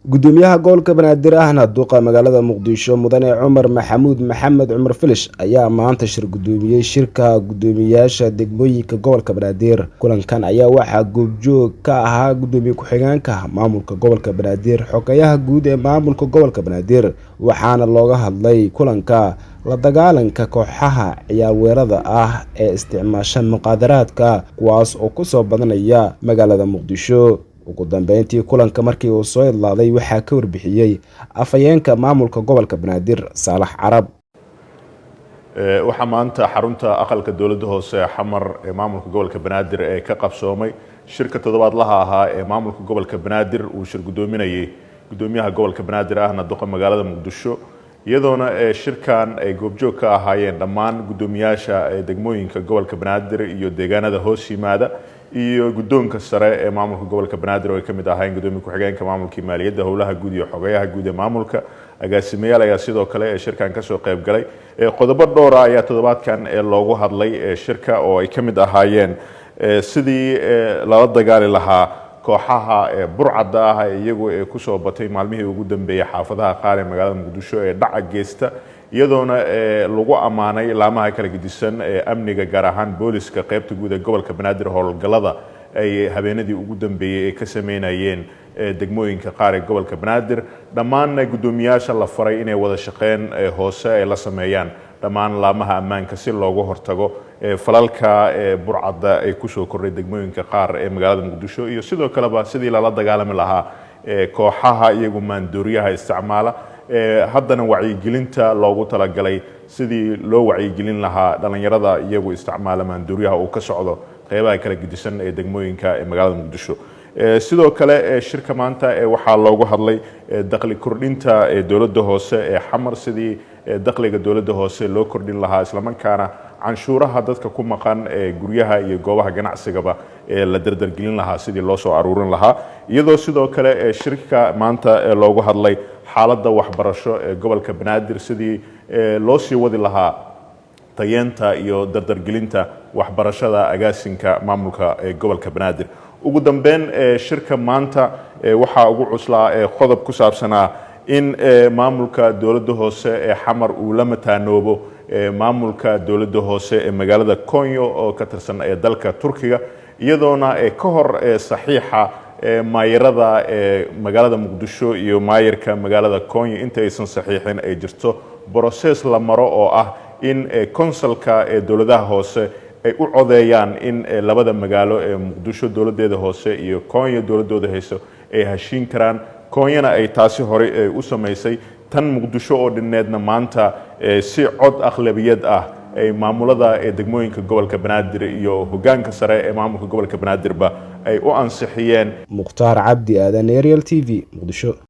gudoomiyaha gobolka banaadir ahna duqa magaalada muqdisho mudane cumar maxamuud maxamed cumar filish ayaa maanta shir gudoomiyay shirka gudoomiyaasha degmooyinka gobolka banaadir. kulankan ayaa waxaa goobjoog ka ahaa gudoomiye ku-xigeenka maamulka gobolka banaadir, xogayaha guud ee maamulka gobolka banaadir, waxaana looga hadlay kulanka la dagaalanka kooxaha ciyaar weerarada ah ee isticmaashan muqaadaraadka kuwaas oo ku soo badanaya magaalada muqdisho. ugu dambeyntii kulanka markii uu soo idlaaday waxaa ka warbixiyay afhayeenka maamulka gobolka banaadir Saalax Carab. waxaa maanta xarunta aqalka dowladda hoose xamar ee maamulka gobolka banaadir ee ka qabsoomay shirka toddobaadlaha ahaa ee maamulka gobolka banaadir uu shir gudoominayay gudoomiyaha gobolka banaadir ahna duqa magaalada muqdisho, iyadoona shirkan ay goobjoog ka ahaayeen dhammaan gudoomiyaasha degmooyinka gobolka banaadir iyo deegaanada hoos yimaada iyo guddoonka sare ee maamulka gobolka banaadir oo ay ka mid ahaayeen gudoomiye ku-xigeenka maamulka maaliyadda, howlaha guud iyo xogayaha guud ee maamulka. agaasimayaal ayaa sidoo kale shirkan ka soo qayb galay. qodobo dhowr ah ayaa toddobaadkan loogu hadlay shirka oo ay ka mid ahaayeen sidii lala dagaali lahaa kooxaha burcadda ah iyagu ku soo batay maalmihii ugu dambeeyay xaafadaha qaar ee magaalada muqdisho ee dhaca geysta, iyadoona lagu ammaanay laamaha kala gedisan amniga gaar ahaan booliska qaybta guud ee gobolka banaadir howlgallada ay habeenadii ugu dambeeyay ka sameynayeen degmooyinka qaar ee gobolka banaadir. dhammaan gudoomiyaasha la faray inay wada shaqeyn hoose ay la sameeyaan dhammaan laamaha ammaanka si loogu hortago falalka burcadda ay ku soo kordhay degmooyinka qaar ee magaalada muqdisho iyo sidoo kaleba sidii lala dagaalami lahaa kooxaha iyagu maandooriyaha isticmaala. haddana wacyigelinta loogu talagalay sidii loo wacyigelin lahaa dhalinyarada iyagu isticmaala maandooriyaha uu ka socdo qeybaha kala gedisan ee degmooyinka ee magaalada muqdisho. sidoo kale shirka maanta waxaa loogu hadlay dakhli kordhinta dowladda hoose ee xamar, sidii dakhliga dowladda hoose loo kordhin lahaa, islamarkaana canshuuraha dadka ku maqan guryaha iyo goobaha ganacsigaba la dardargelin lahaa sidii loo soo aruurin lahaa. iyadoo sidoo kale shirka maanta loogu hadlay xaaladda waxbarasho ee gobolka banaadir, sidii loo sii wadi lahaa tayeenta iyo dardargelinta waxbarashada agaasinka maamulka gobolka banaadir. ugu dambeyn shirka maanta waxaa ugu cuslaa qodob ku saabsanaa in maamulka dowladda hoose ee xamar uu la mataanoobo maamulka dowladda hoose ee magaalada Konyo oo ka tirsan dalka Turkiga, iyadoona ka hor saxiixa maayirada magaalada muqdisho iyo maayirka magaalada Konyo inta aysan saxiixin ay jirto process la maro oo ah in consulka dowladaha hoose ay u codeeyaan in labada magaalo ee muqdisho dowladeeda hoose iyo Konyo dowladooda hayso ay heshiin karaan. Konyana ay taasi hore u sameysay, tan muqdisho oo dhineedna maanta si cod aqlabiyad ah ay maamulada degmooyinka gobolka banaadir iyo hogaanka sare ee maamulka gobolka banaadirba ay u ansixiyeen. Mukhtaar Cabdi Aadan, Ariel TV, Muqdisho.